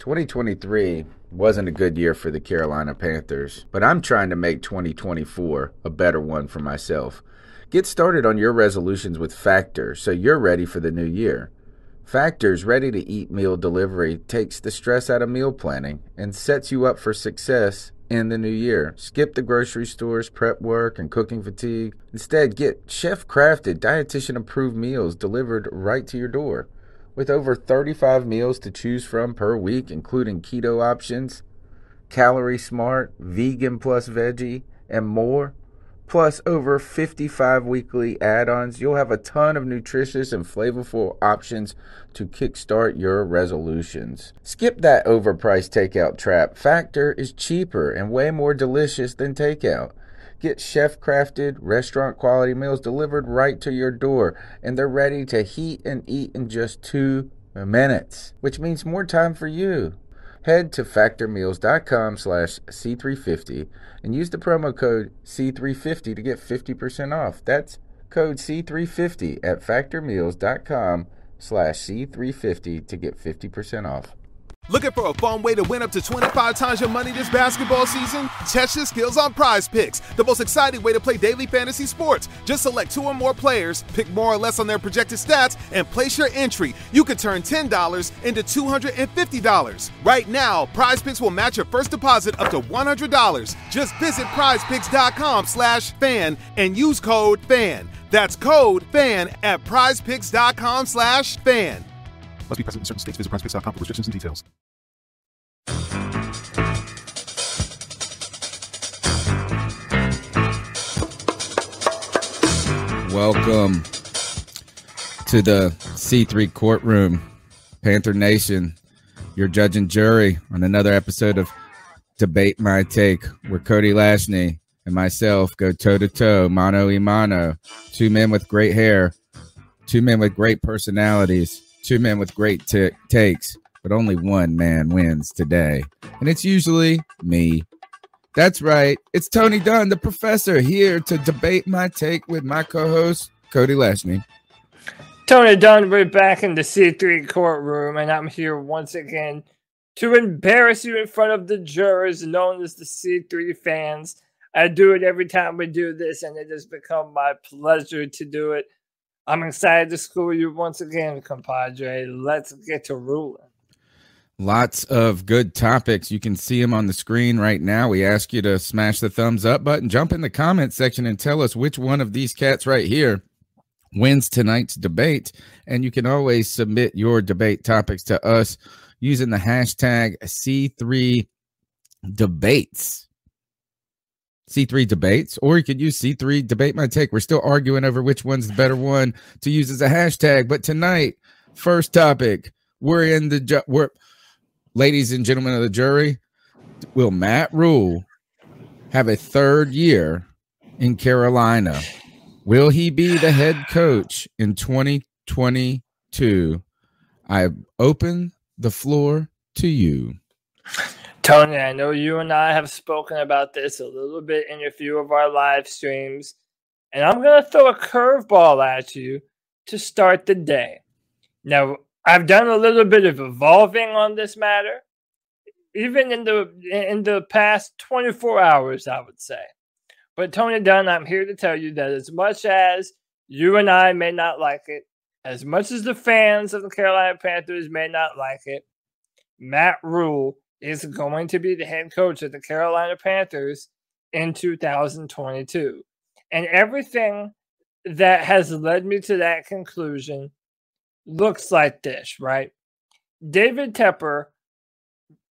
2023 wasn't a good year for the Carolina Panthers, but I'm trying to make 2024 a better one for myself. Get started on your resolutions with Factor so you're ready for the new year. Factor's ready-to-eat meal delivery takes the stress out of meal planning and sets you up for success in the new year. Skip the grocery stores, prep work, and cooking fatigue. Instead, get chef-crafted, dietitian-approved meals delivered right to your door. With over 35 meals to choose from per week, including keto options, calorie smart, vegan plus veggie, and more, plus over 55 weekly add-ons, you'll have a ton of nutritious and flavorful options to kickstart your resolutions. Skip that overpriced takeout trap. Factor is cheaper and way more delicious than takeout. Get chef-crafted, restaurant-quality meals delivered right to your door, and they're ready to heat and eat in just 2 minutes, which means more time for you. Head to factormeals.com/C350 and use the promo code C350 to get 50% off. That's code C350 at factormeals.com/C350 to get 50% off. Looking for a fun way to win up to 25 times your money this basketball season? Test your skills on Prize Picks, the most exciting way to play daily fantasy sports. Just select 2 or more players, pick more or less on their projected stats, and place your entry. You can turn $10 into $250. Right now, Prize Picks will match your first deposit up to $100. Just visit prizepicks.com/fan and use code FAN. That's code FAN at prizepicks.com/fan. Must be present in certain states. Visit prizepicks.com for restrictions and details. Welcome to the C3 courtroom, Panther Nation, your judge and jury on another episode of Debate My Take, where Cody Lashney and myself go toe-to-toe, mano-a-mano, 2 men with great hair, 2 men with great personalities, 2 men with great takes, but only one man wins today. And it's usually me. That's right. It's Tony Dunn, the professor, here to debate my take with my co-host, Cody Lashney. Tony Dunn, we're back in the C3 courtroom, and I'm here once again to embarrass you in front of the jurors known as the C3 fans. I do it every time we do this, and it has become my pleasure to do it. I'm excited to school you once again, compadre. Let's get to ruling. Lots of good topics. You can see them on the screen right now. We ask you to smash the thumbs up button, jump in the comment section, and tell us which one of these cats right here wins tonight's debate. And you can always submit your debate topics to us using the hashtag C3Debates. C3 Debates, or you could use C3 Debate My Take. We're still arguing over which one's the better one to use as a hashtag. But tonight, first topic, ladies and gentlemen of the jury, will Matt Rhule have a 3rd year in Carolina? Will he be the head coach in 2022? I open the floor to you. Tony, I know you and I have spoken about this a little bit in a few of our live streams, and I'm going to throw a curveball at you to start the day. Now, I've done a little bit of evolving on this matter, even in the past 24 hours, I would say. But Tony Dunn, I'm here to tell you that as much as you and I may not like it, as much as the fans of the Carolina Panthers may not like it, Matt Rhule is going to be the head coach of the Carolina Panthers in 2022. And everything that has led me to that conclusion looks like this, right? David Tepper,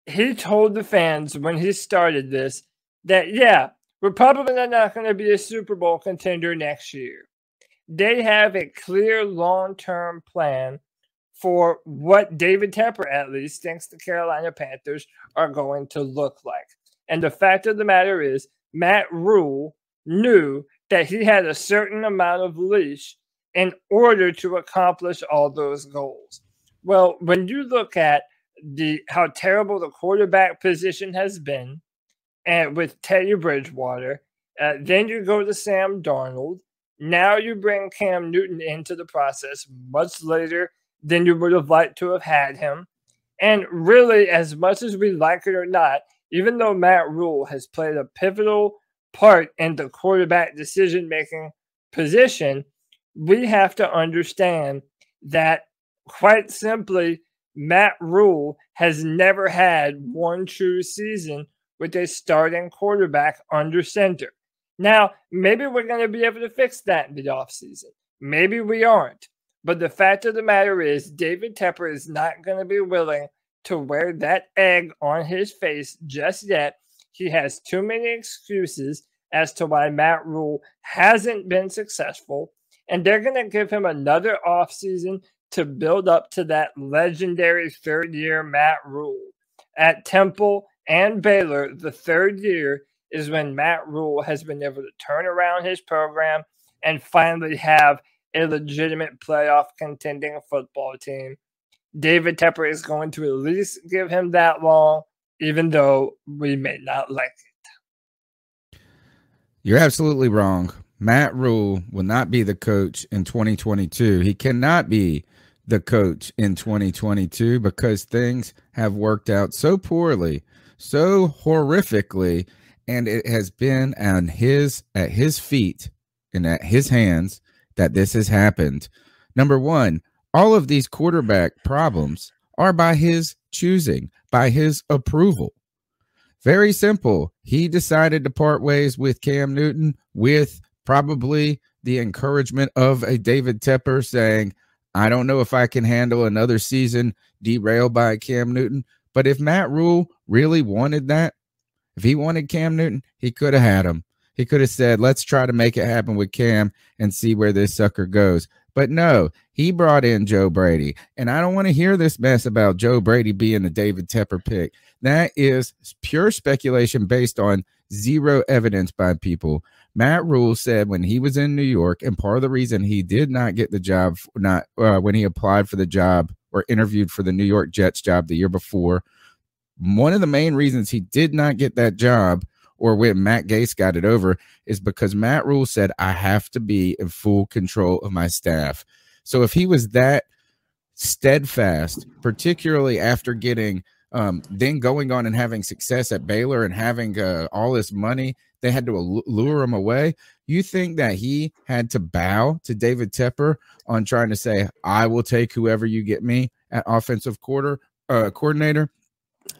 he told the fans when he started this that, yeah, we're probably not going to be a Super Bowl contender next year. They have a clear long-term plan for what David Tepper, at least, thinks the Carolina Panthers are going to look like. And the fact of the matter is, Matt Rhule knew that he had a certain amount of leash in order to accomplish all those goals. Well, when you look at how terrible the quarterback position has been, and with Teddy Bridgewater, then you go to Sam Darnold. Now you bring Cam Newton into the process much later than you would have liked to have had him. And really, as much as we like it or not, even though Matt Rhule has played a pivotal part in the quarterback decision-making position, we have to understand that, quite simply, Matt Rhule has never had one true season with a starting quarterback under center. Now, maybe we're going to be able to fix that in the offseason. Maybe we aren't. But the fact of the matter is, David Tepper is not going to be willing to wear that egg on his face just yet. He has too many excuses as to why Matt Rhule hasn't been successful. And they're going to give him another offseason to build up to that legendary third-year Matt Rhule. At Temple and Baylor, the third year is when Matt Rhule has been able to turn around his program and finally have a legitimate playoff contending football team. David Tepper is going to at least give him that long, even though we may not like it. You're absolutely wrong. Matt Rhule will not be the coach in 2022. He cannot be the coach in 2022 because things have worked out so poorly, so horrifically, and it has been at his feet and at his hands that this has happened. Number one, all of these quarterback problems are by his choosing, by his approval. Very simple. He decided to part ways with Cam Newton with probably the encouragement of a David Tepper saying, I don't know if I can handle another season derailed by Cam Newton. But if Matt Rhule really wanted that, if he wanted Cam Newton, he could have had him. He could have said, let's try to make it happen with Cam and see where this sucker goes. But no, he brought in Joe Brady. And I don't want to hear this mess about Joe Brady being the David Tepper pick. That is pure speculation based on zero evidence by people. Matt Rhule said when he was in New York, and part of the reason he did not get the job, when he applied for the job or interviewed for the New York Jets job the year before, one of the main reasons he did not get that job, or when Matt Gase got it over, is because Matt Rhule said, I have to be in full control of my staff. So if he was that steadfast, particularly after getting then going on and having success at Baylor and having all this money, they had to lure him away. You think that he had to bow to David Tepper on trying to say, I will take whoever you get me at offensive coordinator?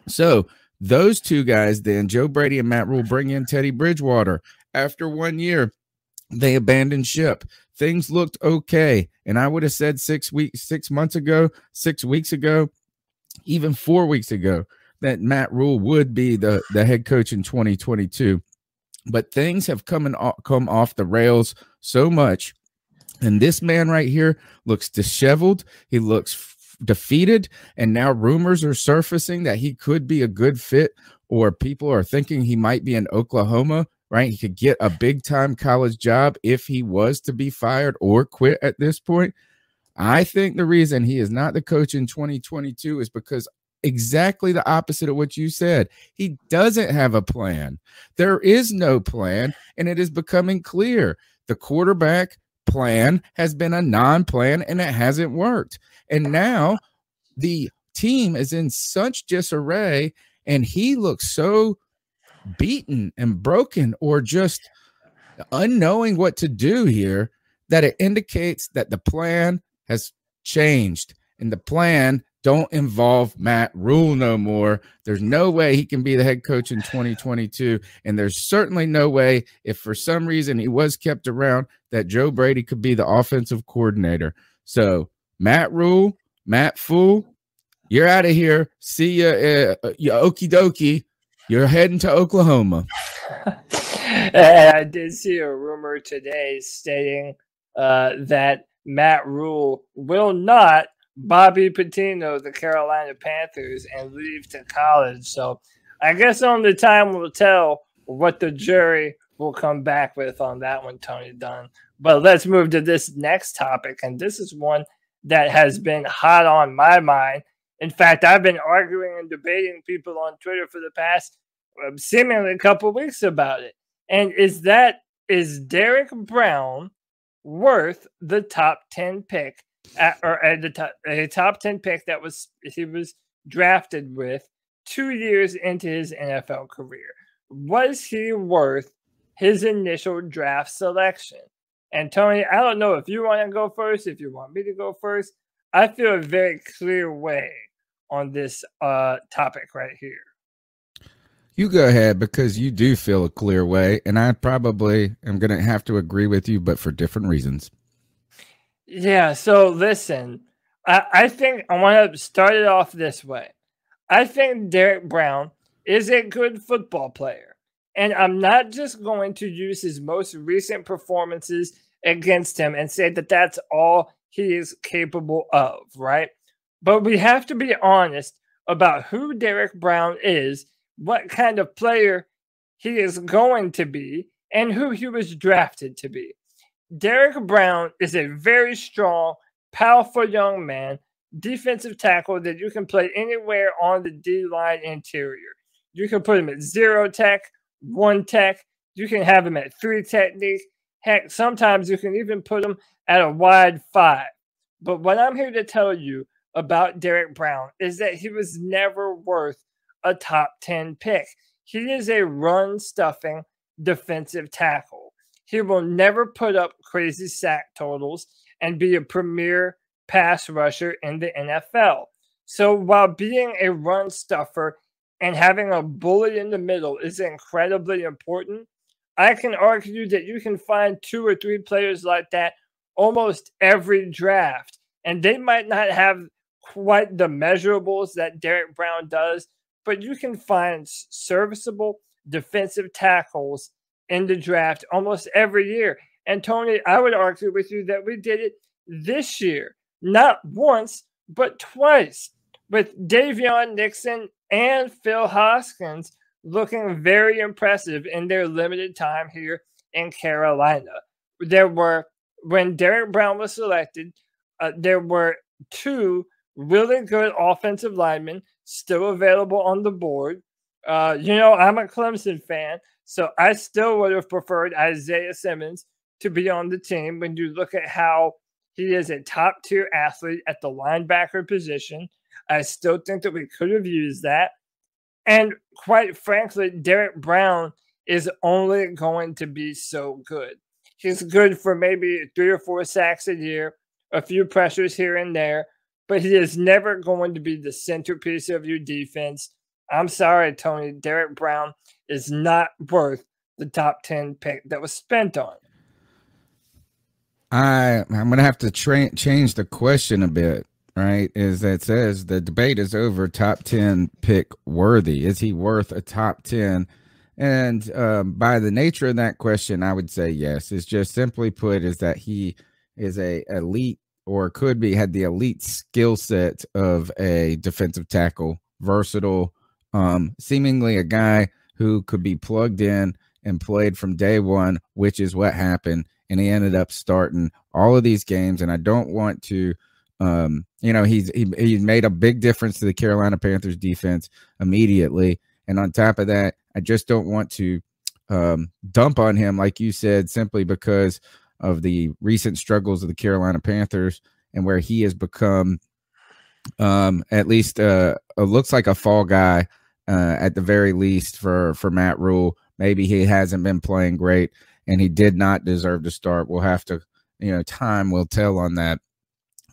So those two guys then, Joe Brady and Matt Rhule, bring in Teddy Bridgewater. After 1 year, they abandoned ship. Things looked okay. And I would have said 6 weeks ago, even 4 weeks ago, that Matt Rhule would be the head coach in 2022. But things have come off the rails so much. And this man right here looks disheveled. He looks defeated. And now rumors are surfacing that he could be a good fit, or people are thinking he might be in Oklahoma, right? He could get a big time college job if he was to be fired or quit at this point. I think the reason he is not the coach in 2022 is because exactly the opposite of what you said. He doesn't have a plan. There is no plan, and it is becoming clear. The quarterback plan has been a non-plan, and it hasn't worked. And now the team is in such disarray, and he looks so beaten and broken, or just unknowing what to do here, that it indicates that the plan has changed, and the plan don't involve Matt Rhule no more. There's no way he can be the head coach in 2022, and there's certainly no way, if for some reason he was kept around, that Joe Brady could be the offensive coordinator. So Matt Rhule, Matt Fool, you're out of here. See ya, you okie dokie. You're heading to Oklahoma. And I did see a rumor today stating that Matt Rhule will not Bobby Patino the Carolina Panthers and leave to college. So I guess only time will tell what the jury will come back with on that one, Tony Dunn. But let's move to this next topic, and this is one that has been hot on my mind. In fact, I've been arguing and debating people on Twitter for the past seemingly a couple of weeks about it. And is Derrick Brown worth the top 10 pick, a top 10 pick that he was drafted with 2 years into his NFL career? Was he worth his initial draft selection? And Tony, I don't know if you want to go first, if you want me to go first. I feel a very clear way on this topic right here. You go ahead, because you do feel a clear way, and I probably am going to have to agree with you, but for different reasons. Yeah, so listen, I think I want to start it off this way. I think Derrick Brown is a good football player, and I'm not just going to use his most recent performances against him and say that that's all he is capable of, right? But we have to be honest about who Derrick Brown is, what kind of player he is going to be, and who he was drafted to be. Derrick Brown is a very strong, powerful young man, defensive tackle that you can play anywhere on the D-line interior. You can put him at 0 tech, 1 tech. You can have him at 3 technique. Heck, sometimes you can even put him at a wide 5. But what I'm here to tell you about Derrick Brown is that he was never worth a top 10 pick. He is a run-stuffing defensive tackle. He will never put up crazy sack totals and be a premier pass rusher in the NFL. So while being a run stuffer and having a bullet in the middle is incredibly important, I can argue that you can find 2 or 3 players like that almost every draft. And they might not have quite the measurables that Derrick Brown does, but you can find serviceable defensive tackles in the draft almost every year. And Tony, I would argue with you that we did it this year, not once, but twice, with Davion Nixon and Phil Hoskins looking very impressive in their limited time here in Carolina. When Derrick Brown was selected, there were 2 really good offensive linemen still available on the board. I'm a Clemson fan, so I still would have preferred Isaiah Simmons to be on the team when you look at how he is a top-tier athlete at the linebacker position. I still think that we could have used that. And quite frankly, Derrick Brown is only going to be so good. He's good for maybe 3 or 4 sacks a year, a few pressures here and there, but he is never going to be the centerpiece of your defense. I'm sorry, Tony. Derrick Brown is not worth the top 10 pick that was spent on. I'm going to have to change the question a bit, right? Is that says the debate is over top 10 pick worthy. Is he worth a top 10? And by the nature of that question, I would say yes. It's just simply put is that he is a elite or had the elite skill set of a defensive tackle, versatile, seemingly a guy who could be plugged in and played from day one, which is what happened. And he ended up starting all of these games. And I don't want to, he's made a big difference to the Carolina Panthers defense immediately. And on top of that, I just don't want to dump on him, like you said, simply because of the recent struggles of the Carolina Panthers and where he has become at least looks like a fall guy at the very least for Matt Rhule. Maybe he hasn't been playing great and he did not deserve to start. We'll have to, time will tell on that.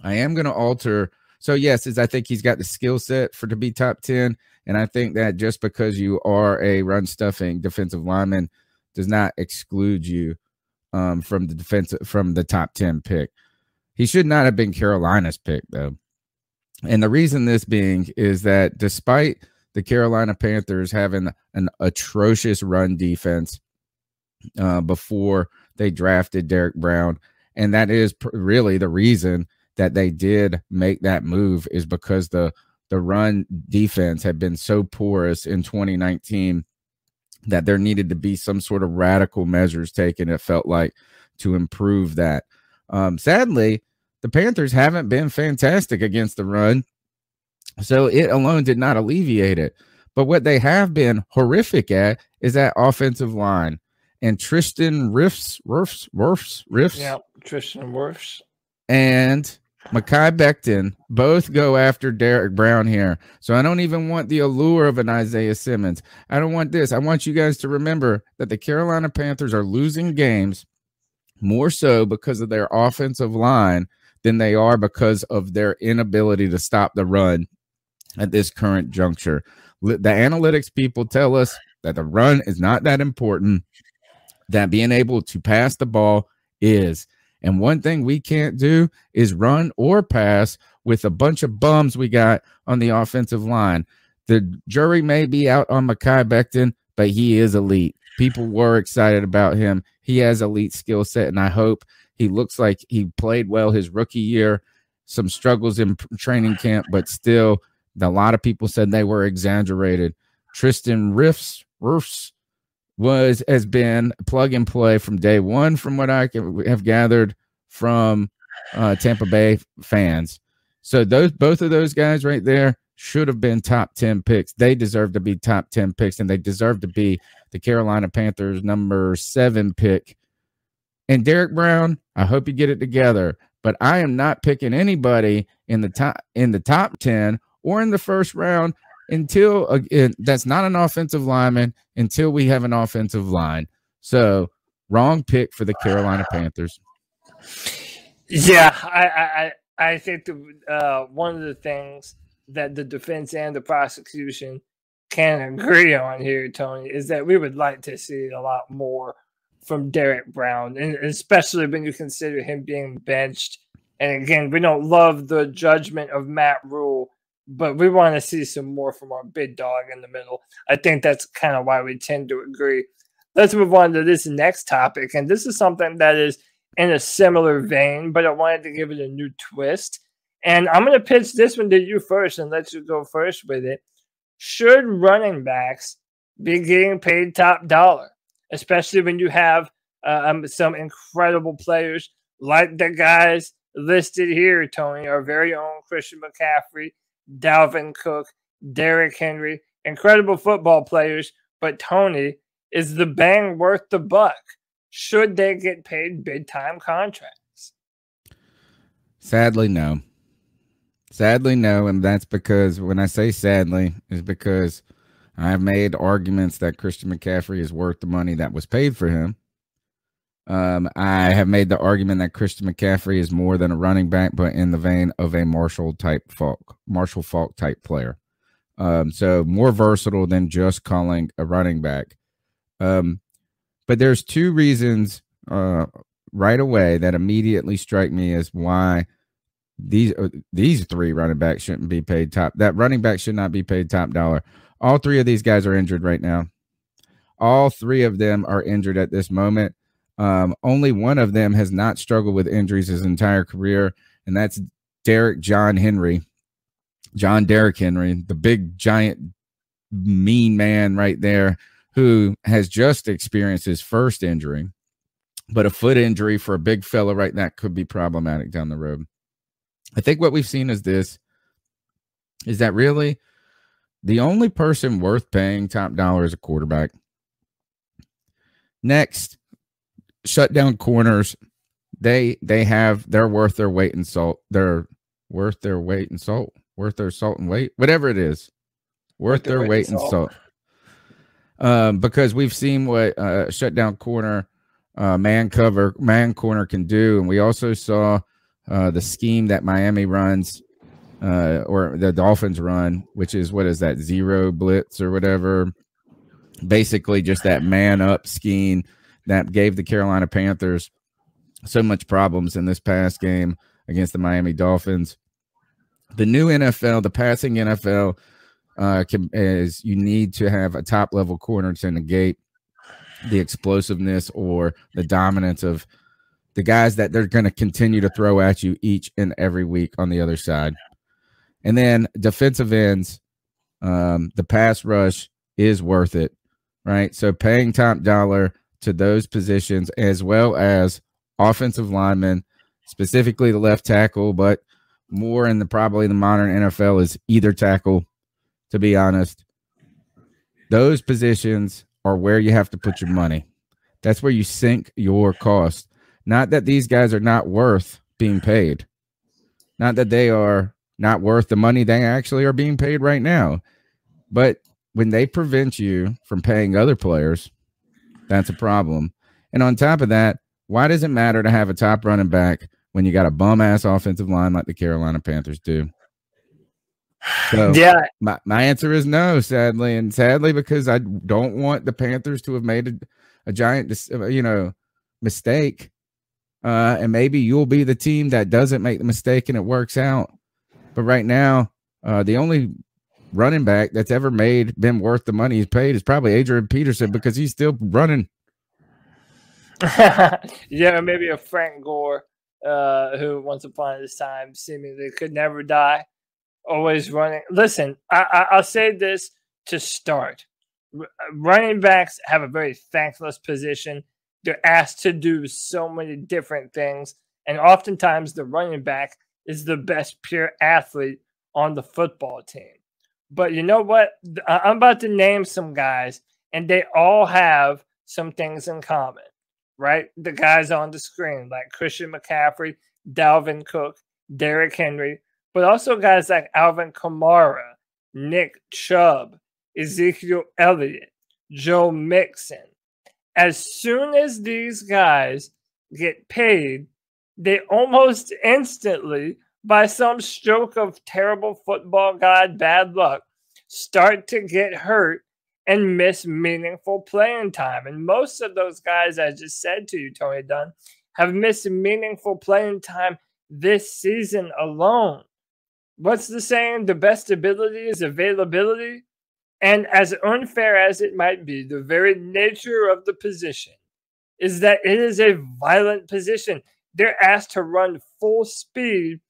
I am going to alter. So yes, I think he's got the skill set to be top 10. And I think that just because you are a run stuffing defensive lineman does not exclude you from the top 10 pick. He should not have been Carolina's pick though. And the reason this being is that despite the Carolina Panthers having an atrocious run defense before they drafted Derrick Brown, and that is really the reason that they did make that move is because the run defense had been so porous in 2019 that there needed to be some sort of radical measures taken, it felt like, to improve that. Sadly, the Panthers haven't been fantastic against the run, so it alone did not alleviate it. But what they have been horrific at is that offensive line. And Tristan Wirfs. Yeah, Tristan Wirfs. And Mekhi Becton, both go after Derrick Brown here. So I don't even want the allure of an Isaiah Simmons. I don't want this. I want you guys to remember that the Carolina Panthers are losing games more so because of their offensive line than they are because of their inability to stop the run at this current juncture. The analytics people tell us that the run is not that important, that being able to pass the ball is. And one thing we can't do is run or pass with a bunch of bums we got on the offensive line. The jury may be out on Mekhi Becton, but he is elite. People were excited about him. He has elite skill set, and I hope he looks like he played well his rookie year. Some struggles in training camp, but still, a lot of people said they were exaggerated. Tristan Wirfs has been plug and play from day one, from what I have gathered from Tampa Bay fans. So both of those guys right there should have been top 10 picks. They deserve to be top 10 picks, and they deserve to be the Carolina Panthers number 7 pick. And Derrick Brown, I hope you get it together, but I am not picking anybody in the top 10 or in the first round until that's not an offensive lineman, until we have an offensive line. So wrong pick for the Carolina Panthers. Yeah, I think one of the things that the defense and the prosecution can agree on here, Tony, is that we would like to see a lot more from Derrick Brown, and especially when you consider him being benched. And again, we don't love the judgment of Matt Rhule, but we want to see some more from our big dog in the middle. I think that's kind of why we tend to agree. Let's move on to this next topic, and this is something that is in a similar vein, but I wanted to give it a new twist. And I'm going to pitch this one to you first and let you go first with it. Should running backs be getting paid top dollar, especially when you have some incredible players like the guys listed here, Tony, our very own Christian McCaffrey, Dalvin Cook, Derrick Henry, incredible football players, but Tony, is the bang worth the buck? Should they get paid big-time contracts? Sadly, no. Sadly, no, and that's because when I say sadly, is because I've made arguments that Christian McCaffrey is worth the money that was paid for him. I have made the argument that Christian McCaffrey is more than a running back, but in the vein of a Marshall Faulk type player. So more versatile than just calling a running back. But there's two reasons right away that immediately strike me as why these three running backs shouldn't be paid top. That running back should not be paid top dollar. All three of these guys are injured right now. All three of them are injured at this moment. Only one of them has not struggled with injuries his entire career, and that's Derrick Henry, the big, giant, mean man right there, who has just experienced his first injury. But a foot injury for a big fella right now could be problematic down the road. I think what we've seen is that really the only person worth paying top dollar is a quarterback. Next, shutdown corners, they're worth their weight in salt. They're worth their weight in salt, worth their salt and weight, whatever it is, worth their weight in salt. Because we've seen what shutdown corner, man corner can do, and we also saw the scheme that Miami runs, or the Dolphins run, which is, what is that, zero blitz or whatever? Basically, just that man up scheme that gave the Carolina Panthers so much problems in this past game against the Miami Dolphins. The new NFL, the passing NFL, is you need to have a top level corner to negate the explosiveness or the dominance of the guys that they're going to continue to throw at you each and every week on the other side. And then defensive ends, the pass rush is worth it, right? So paying top dollar to those positions, as well as offensive linemen, specifically the left tackle, but more in probably the modern NFL is either tackle, to be honest. Those positions are where you have to put your money. That's where you sink your cost. Not that these guys are not worth being paid. Not that they are not worth the money they actually are being paid right now. But when they prevent you from paying other players, that's a problem. And on top of that, why does it matter to have a top running back when you got a bum-ass offensive line like the Carolina Panthers do? So yeah, my answer is no, sadly. And sadly, because I don't want the Panthers to have made a giant, mistake. And maybe you'll be the team that doesn't make the mistake and it works out. But right now, the only running back that's ever been worth the money he's paid is probably Adrian Peterson, because he's still running. Yeah, maybe a Frank Gore, who once upon a time seemingly could never die, always running. Listen, I'll say this to start. Running backs have a very thankless position. They're asked to do so many different things, and oftentimes the running back is the best pure athlete on the football team. But you know what? I'm about to name some guys, and they all have some things in common, right? The guys on the screen, like Christian McCaffrey, Dalvin Cook, Derrick Henry, but also guys like Alvin Kamara, Nick Chubb, Ezekiel Elliott, Joe Mixon. As soon as these guys get paid, they almost instantly, by some stroke of terrible football god bad luck, start to get hurt and miss meaningful playing time. And most of those guys I just said to you, Tony Dunn, have missed meaningful playing time this season alone. What's the saying? The best ability is availability. And as unfair as it might be, the very nature of the position is that it is a violent position. They're asked to run full speed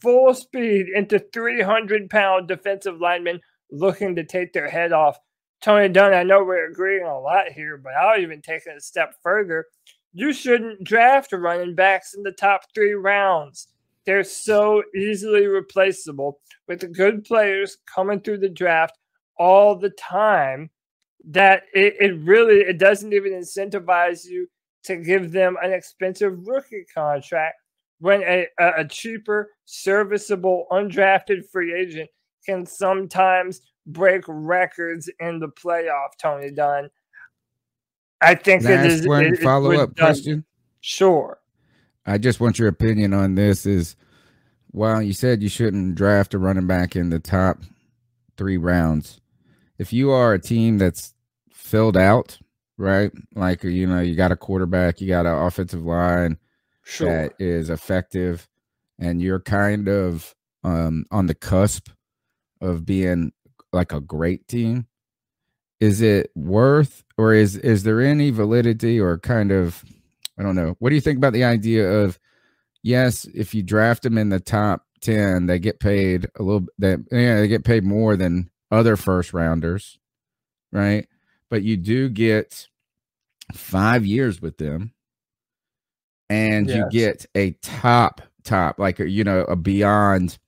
into 300-pound defensive linemen looking to take their head off. Tony Dunn, I know we're agreeing a lot here, but I'll even take it a step further. You shouldn't draft running backs in the top 3 rounds. They're so easily replaceable with good players coming through the draft all the time that it doesn't even incentivize you to give them an expensive rookie contract when a cheaper, serviceable, undrafted free agent can sometimes break records in the playoff, Tony Dunn. I think it is. One follow-up question? Sure. I just want your opinion on this. While you said you shouldn't draft a running back in the top 3 rounds, if you are a team that's filled out, right? Like, you got a quarterback, you got an offensive line that is effective, and you're kind of on the cusp of being like a great team, is it worth, or is there any validity or kind of, I don't know. What do you think about the idea of, yes, if you draft them in the top 10, they get paid a little, they get paid more than other first rounders, right? But you do get 5 years with them, and you get a top, like, a beyond,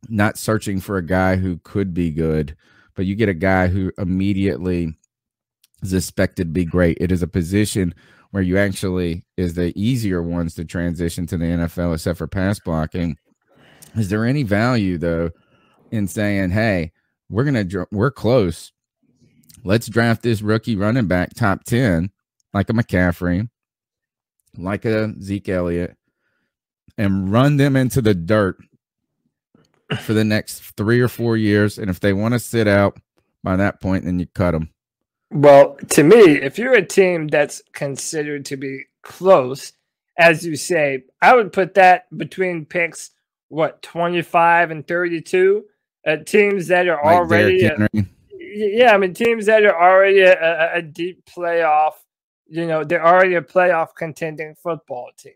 not searching for a guy who could be good, but you get a guy who immediately is expected to be great. It is a position where you actually is the easier ones to transition to the NFL, except for pass blocking. Is there any value, though, in saying, hey, we're close, let's draft this rookie running back top 10, like a McCaffrey, like a Zeke Elliott, and run them into the dirt for the next 3 or 4 years? And if they want to sit out by that point, then you cut them. Well, to me, if you're a team that's considered to be close, as you say, I would put that between picks, 25 and 32. Teams that are like already, teams that are already a deep playoff, they're already a playoff contending football team.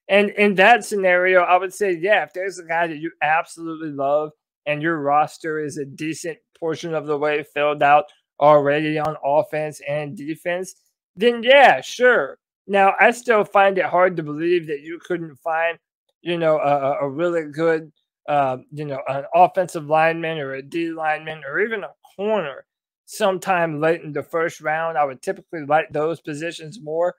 And in that scenario, I would say, if there's a guy that you absolutely love and your roster is a decent portion of the way filled out already on offense and defense, then sure. Now, I still find it hard to believe that you couldn't find, a really good, an offensive lineman or a D lineman or even a corner sometime late in the first round. I would typically like those positions more.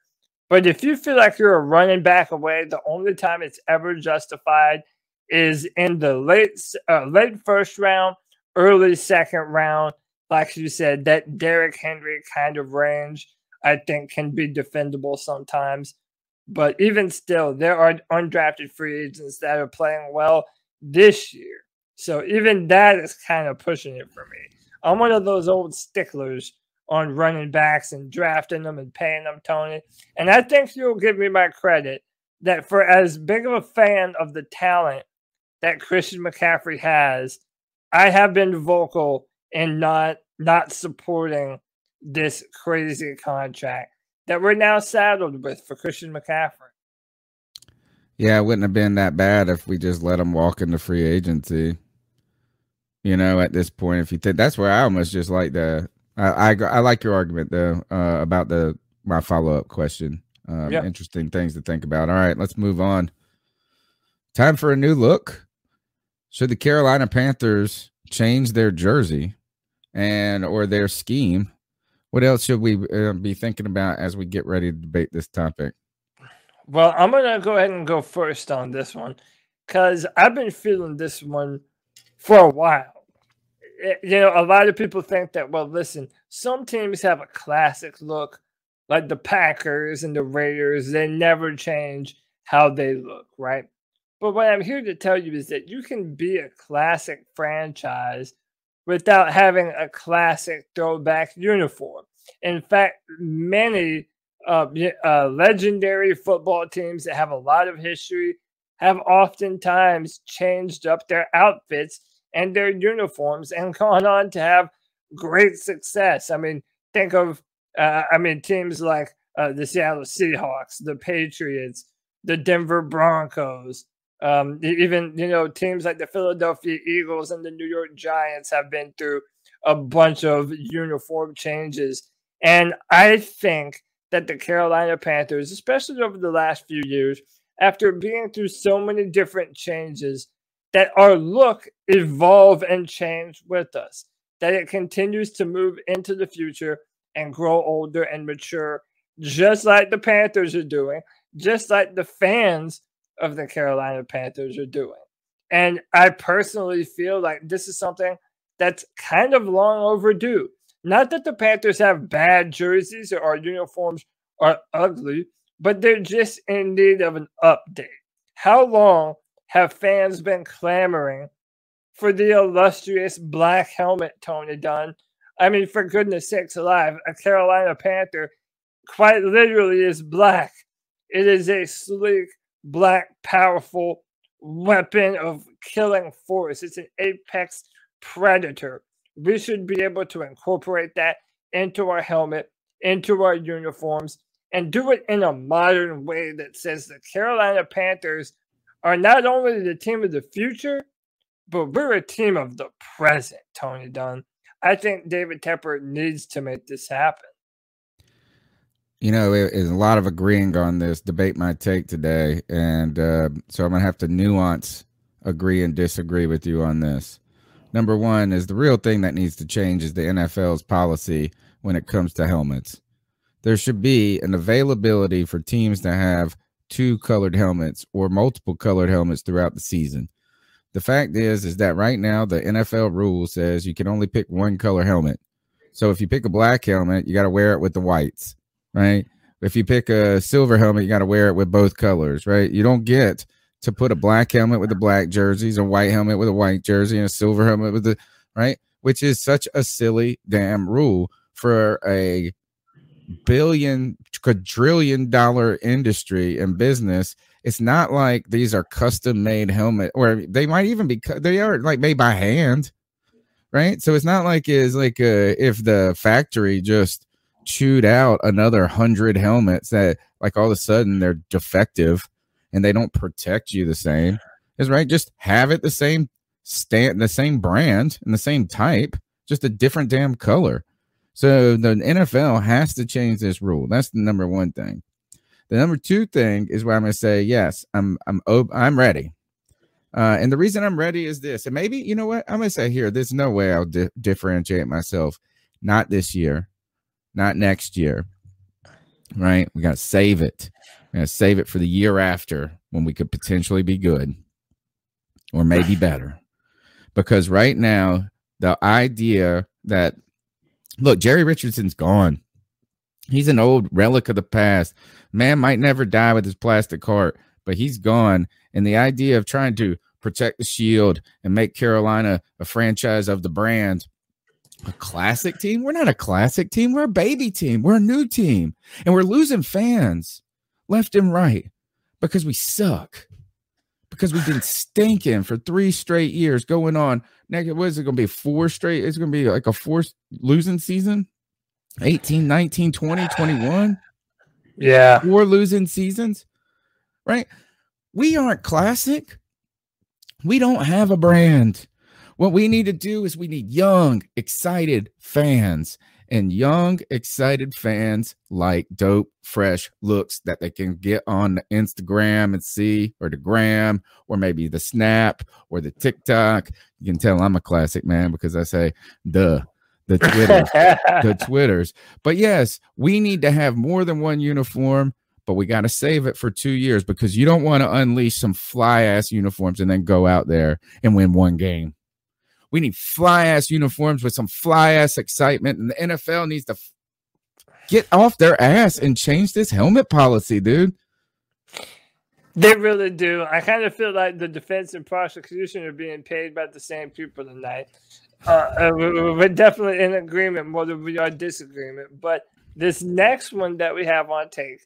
But if you feel like you're a running back away, the only time it's ever justified is in the late first round, early second round. Like you said, that Derrick Henry kind of range, I think, can be defendable sometimes. But even still, there are undrafted free agents that are playing well this year. So even that is kind of pushing it for me. I'm one of those old sticklers on running backs and drafting them and paying them, Tony. And I think you'll give me my credit that for as big of a fan of the talent that Christian McCaffrey has, I have been vocal in not supporting this crazy contract that we're now saddled with for Christian McCaffrey. Yeah, it wouldn't have been that bad if we just let him walk into free agency. You know, at this point, if you think that's where I almost just like I like your argument though about my follow-up question. Interesting things to think about. All right, let's move on. Time for a new look. Should the Carolina Panthers change their jersey or their scheme? What else should we be thinking about as we get ready to debate this topic? Well, I'm going to go ahead and go first on this one because I've been feeling this one for a while. You know, a lot of people think that, well, listen, some teams have a classic look, like the Packers and the Raiders. They never change how they look, right? But what I'm here to tell you is that you can be a classic franchise without having a classic throwback uniform. In fact, many legendary football teams that have a lot of history have oftentimes changed up their outfits and their uniforms and gone on to have great success. I mean, think of teams like the Seattle Seahawks, the Patriots, the Denver Broncos, even, you know, teams like the Philadelphia Eagles and the New York Giants have been through a bunch of uniform changes. And I think that the Carolina Panthers, especially over the last few years, after being through so many different changes, that our look evolve and change with us, that it continues to move into the future and grow older and mature, just like the Panthers are doing, just like the fans of the Carolina Panthers are doing. And I personally feel like this is something that's kind of long overdue. Not that the Panthers have bad jerseys or our uniforms are ugly, but they're just in need of an update. How long have fans been clamoring for the illustrious black helmet, Tony Dunn? I mean, for goodness sakes alive, a Carolina Panther quite literally is black. It is a sleek, black, powerful weapon of killing force. It's an apex predator. We should be able to incorporate that into our helmet, into our uniforms, and do it in a modern way that says the Carolina Panthers are not only the team of the future, but we're a team of the present, Tony Dunn. I think David Tepper needs to make this happen. You know, there's a lot of agreeing on this. Debate my take today, and so I'm going to have to nuance, agree, and disagree with you on this. Number one is the real thing that needs to change is the NFL's policy when it comes to helmets. There should be an availability for teams to have 2 colored helmets or multiple colored helmets throughout the season. The fact is that right now the NFL rule says you can only pick 1 color helmet. So if you pick a black helmet, you got to wear it with the whites, right? If you pick a silver helmet, you got to wear it with both colors, right? You don't get to put a black helmet with the black jerseys, a white helmet with a white jersey, and a silver helmet with the right, which is such a silly damn rule for a quadrillion dollar industry and business. It's not like these are custom made helmet, or they might even be, they are like made by hand, right? So it's not like if the factory just chewed out another 100 helmets that like all of a sudden they're defective and they don't protect you the same. Is right. Just have it the same the same brand and the same type, just a different damn color. So the NFL has to change this rule. That's the number one thing. The number two thing is where I'm going to say, yes, I'm ready. And the reason I'm ready is this. And maybe, you know what? I'm going to say here, there's no way I'll differentiate myself. Not this year. Not next year. Right? We got to save it. We're going to save it for the year after when we could potentially be good. or maybe better. Because right now, the idea that, look, Jerry Richardson's gone. He's an old relic of the past. Man might never die with his plastic heart, but he's gone. And the idea of trying to protect the shield and make Carolina a franchise of the brand, a classic team. We're not a classic team. We're a baby team. We're a new team. And we're losing fans left and right because we suck. Because we've been stinking for 3 straight years going on. Next, what is it going to be? 4 straight? It's going to be like a 4th losing season? 18, 19, 20, 21? Yeah. 4 losing seasons, right? We aren't classic. We don't have a brand. What we need to do is we need young, excited fans. And young, excited fans like dope, fresh looks that they can get on the Instagram and see, or the gram, or maybe the Snap, or the TikTok. You can tell I'm a classic, man, because I say the Twitters, the Twitters. But yes, we need to have more than one uniform, but we got to save it for 2 years because you don't want to unleash some fly-ass uniforms and then go out there and win 1 game. We need fly-ass uniforms with some fly-ass excitement, and the NFL needs to get off their ass and change this helmet policy, dude. They really do. I kind of feel like the defense and prosecution are being paid by the same people tonight. We're definitely in agreement more than we are disagreement. But this next one that we have on tape,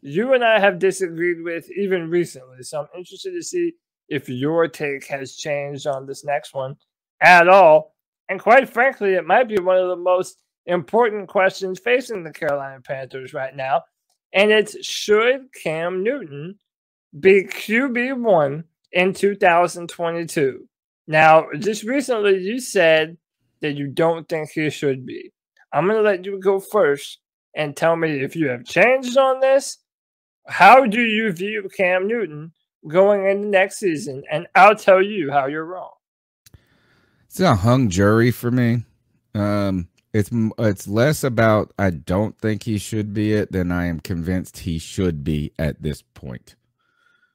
you and I have disagreed with even recently. So I'm interested to see if your take has changed on this next one at all. And quite frankly, it might be one of the most important questions facing the Carolina Panthers right now. And it's, should Cam Newton be QB1 in 2022? Now, just recently you said that you don't think he should be. I'm going to let you go first and tell me if you have changed on this. How do you view Cam Newton going into next season? And I'll tell you how you're wrong. It's a hung jury for me. It's less about I don't think he should be it than I am convinced he should be at this point.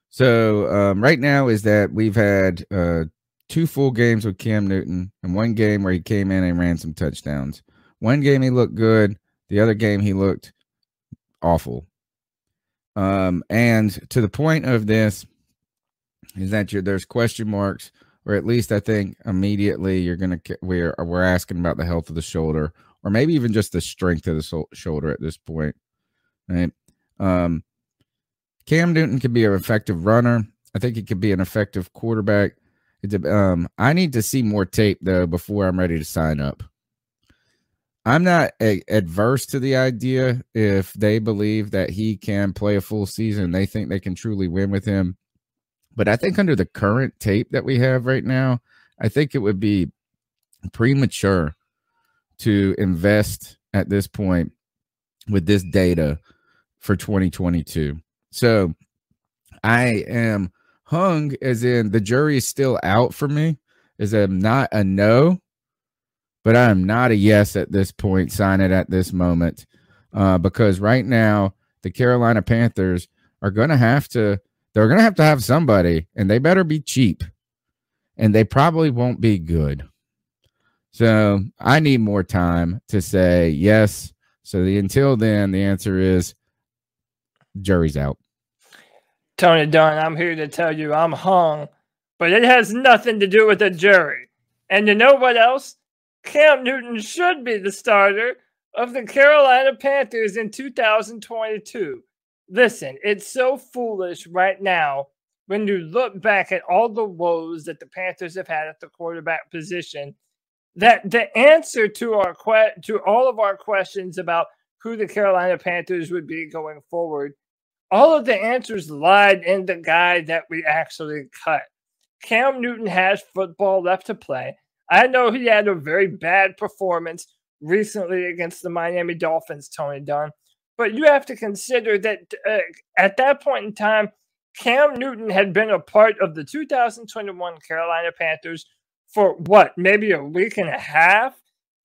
So right now is that we've had 2 full games with Cam Newton and 1 game where he came in and ran some touchdowns. 1 game he looked good. The other game he looked awful. And to the point of this is that there's question marks, or at least I think immediately we're asking about the health of the shoulder, or maybe even just the strength of the shoulder at this point. Right? Cam Newton could be an effective runner. I think he could be an effective quarterback. I need to see more tape though before I'm ready to sign up. I'm not adverse to the idea if they believe that he can play a full season. They think they can truly win with him. But I think under the current tape that we have right now, I think it would be premature to invest at this point with this data for 2022. So I am hung, as in the jury is still out for me, as I'm not a no, but I am not a yes at this point. Sign it at this moment, because right now the Carolina Panthers are going to have to. They're going to have somebody, and they better be cheap, and they probably won't be good. So I need more time to say yes. So until then, the answer is jury's out. Tony Dunn, I'm here to tell you I'm hung, but it has nothing to do with the jury. And you know what else? Cam Newton should be the starter of the Carolina Panthers in 2022. Listen, it's so foolish right now when you look back at all the woes that the Panthers have had at the quarterback position, that the answer to all of our questions about who the Carolina Panthers would be going forward, all of the answers lied in the guy that we actually cut. Cam Newton has football left to play. I know he had a very bad performance recently against the Miami Dolphins, Tony Dunn. But you have to consider that at that point in time, Cam Newton had been a part of the 2021 Carolina Panthers for what, maybe a week and a half?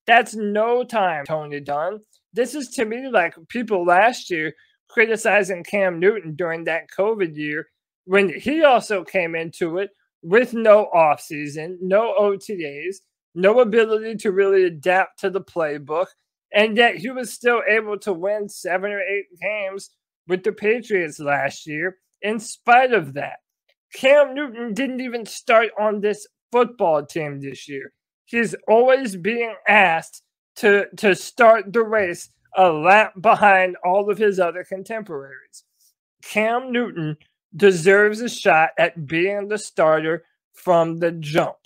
That's no time, Tony Dunn. This is to me like people last year criticizing Cam Newton during that COVID year when he also came into it with no offseason, no OTAs, no ability to really adapt to the playbook, and yet he was still able to win 7 or 8 games with the Patriots last year in spite of that. Cam Newton didn't even start on this football team this year. He's always being asked to start the race a lap behind all of his other contemporaries. Cam Newton deserves a shot at being the starter from the jump.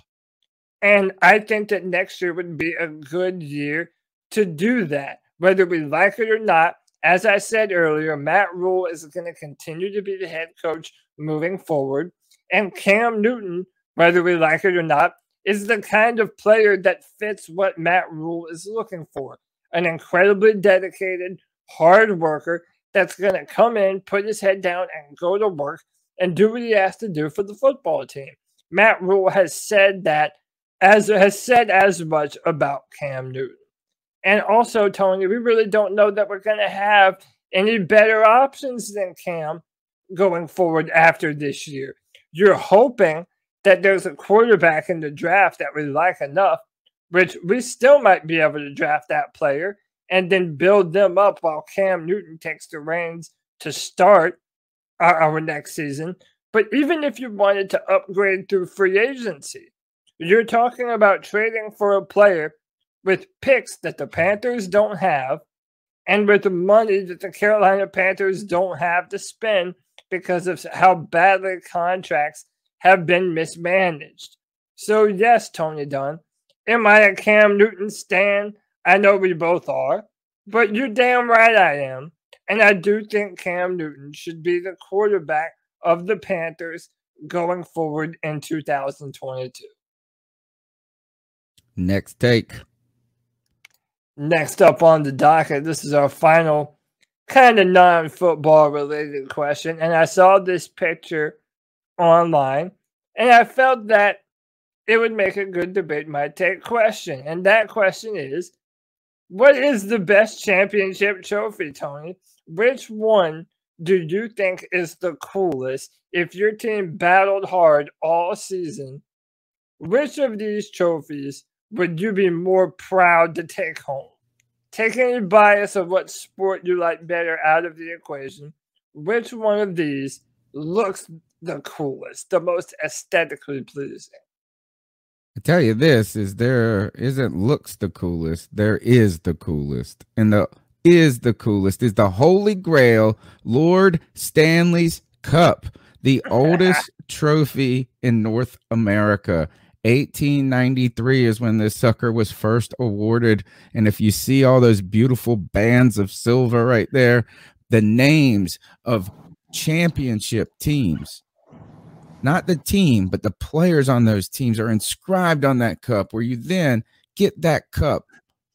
And I think that next year would be a good year to do that, whether we like it or not. As I said earlier, Matt Rhule is going to continue to be the head coach moving forward. And Cam Newton, whether we like it or not, is the kind of player that fits what Matt Rhule is looking for. An incredibly dedicated, hard worker that's going to come in, put his head down, and go to work and do what he has to do for the football team. Matt Rhule has said that, as much about Cam Newton. And also, Tony, we really don't know that we're going to have any better options than Cam going forward after this year. You're hoping that there's a quarterback in the draft that we like enough, which we still might be able to draft that player and then build them up while Cam Newton takes the reins to start our next season. But even if you wanted to upgrade through free agency, you're talking about trading for a player with picks that the Panthers don't have and with the money that the Carolina Panthers don't have to spend because of how badly contracts have been mismanaged. So yes, Tony Dunn, am I a Cam Newton stan? I know we both are, but you're damn right I am. And I do think Cam Newton should be the quarterback of the Panthers going forward in 2022. Next take. Next up on the docket, this is our final kind of non-football related question. And I saw this picture online, and I felt that it would make a good debate my take question. And that question is, what is the best championship trophy, Tony? Which one do you think is the coolest? If your team battled hard all season, which of these trophies would you be more proud to take home? Take any bias of what sport you like better out of the equation. Which one of these looks the coolest, the most aesthetically pleasing? I tell you this, is there isn't looks the coolest, there is the coolest. And the is the coolest is the Holy Grail Lord Stanley's Cup, the oldest trophy in North America. 1893 is when this sucker was first awarded. And if you see all those beautiful bands of silver right there, the names of championship teams, not the team, but the players on those teams are inscribed on that cup, where you then get that cup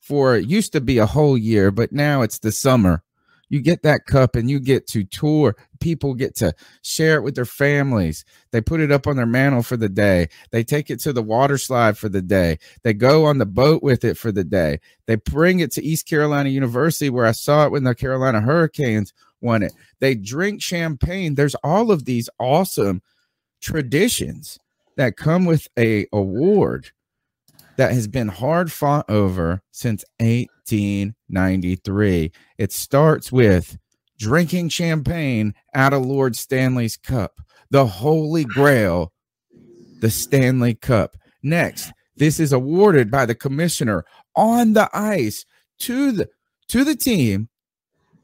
for, it used to be a whole year, but now it's the summer. You get that cup and you get to tour. People get to share it with their families. They put it up on their mantle for the day. They take it to the water slide for the day. They go on the boat with it for the day. They bring it to East Carolina University, where I saw it when the Carolina Hurricanes won it. They drink champagne. There's all of these awesome traditions that come with a award that has been hard fought over since 1893. It starts with drinking champagne out of Lord Stanley's Cup, the Holy Grail, the Stanley Cup. Next, this is awarded by the commissioner on the ice to the team.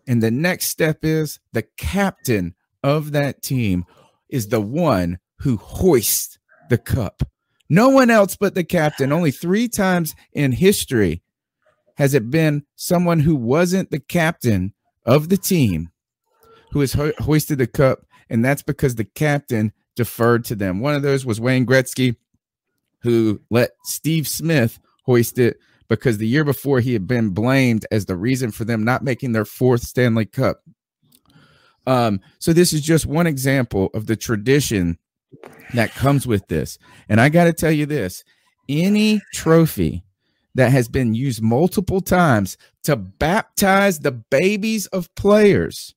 And the next step is the captain of that team is the one who hoists the cup. No one else but the captain. Only 3 times in history has it been someone who wasn't the captain of the team who has hoisted the cup, and that's because the captain deferred to them. One of those was Wayne Gretzky, who let Steve Smith hoist it because the year before he had been blamed as the reason for them not making their 4th Stanley Cup. So this is just one example of the tradition that comes with this. And I got to tell you this, any trophy that has been used multiple times to baptize the babies of players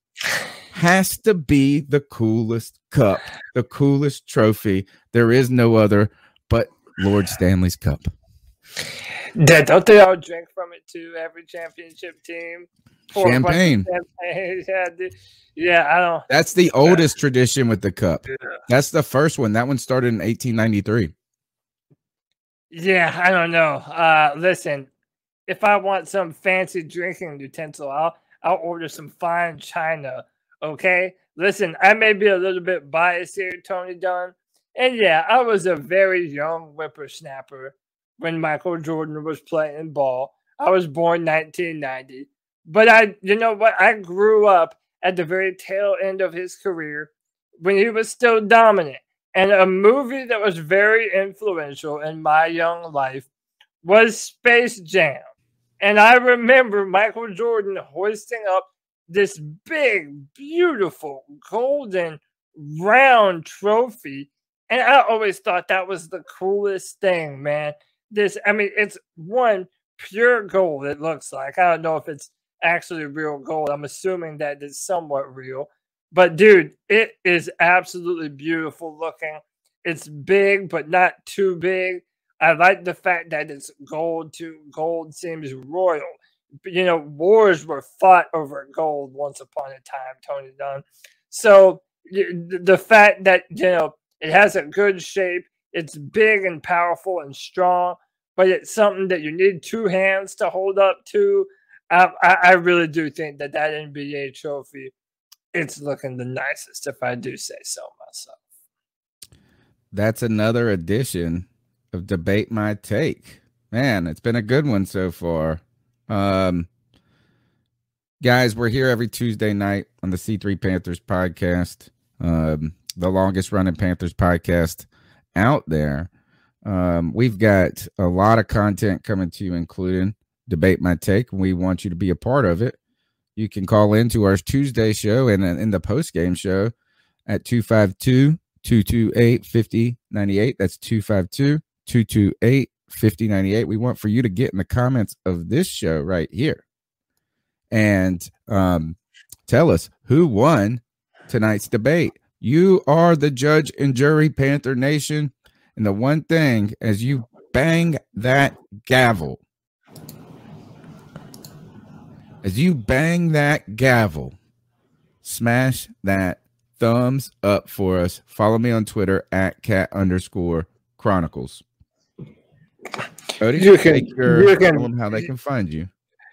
has to be the coolest cup, the coolest trophy. There is no other but Lord Stanley's Cup. Don't they all drink from it too? Every championship team. Champagne. Yeah, I don't. That's the oldest tradition with the cup. That's the first one. That one started in 1893. Yeah, I don't know. Listen, if I want some fancy drinking utensil, I'll order some fine china. Okay. Listen, I may be a little bit biased here, Tony Dunn. And yeah, I was a very young whippersnapper when Michael Jordan was playing ball. I was born 1990. But you know what? I grew up at the very tail end of his career when he was still dominant. And a movie that was very influential in my young life was Space Jam. And I remember Michael Jordan hoisting up this big, beautiful, golden, round trophy. And I always thought that was the coolest thing, man. It's one pure gold, it looks like. I don't know if it's actually real gold. I'm assuming that it's somewhat real. But, dude, it is absolutely beautiful looking. It's big, but not too big. I like the fact that it's gold, too. Gold seems royal. You know, wars were fought over gold once upon a time, Tony Dunn. So the fact that, you know, it has a good shape, it's big and powerful and strong, but it's something that you need two hands to hold up to. I really do think that NBA trophy, it's looking the nicest, if I do say so myself. That's another edition of Debate My Take. Man, it's been a good one so far. Guys, we're here every Tuesday night on the C3 Panthers podcast, the longest running Panthers podcast out there. We've got a lot of content coming to you, including Debate My Take. We want you to be a part of it. You can call into our Tuesday show and in the post-game show at 252-228-5098. That's 252-228-5098. We want for you to get in the comments of this show right here and tell us who won tonight's debate. You are the judge and jury, Panther Nation. And the one thing, as you bang that gavel, smash that thumbs up for us. Follow me on Twitter at @cat_chronicles. Cody, tell them how they can find you.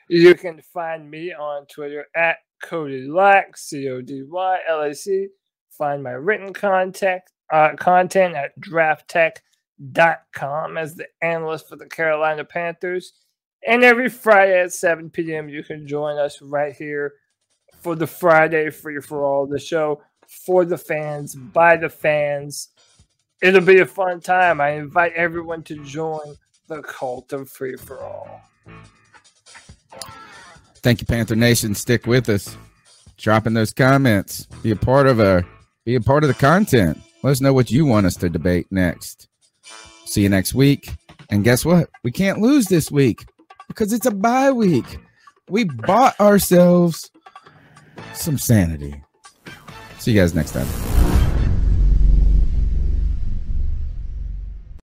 You can find me on Twitter at CodyLac, CodyLac. Find my written content at drafttech.com as the analyst for the Carolina Panthers. And every Friday at 7 p.m., you can join us right here for the Friday Free for All, the show for the fans, by the fans. It'll be a fun time. I invite everyone to join the cult of Free for All. Thank you, Panther Nation. Stick with us. Drop in those comments. Be a part of the content. Let us know what you want us to debate next. See you next week. And guess what? We can't lose this week because it's a bye week. We bought ourselves some sanity. See you guys next time.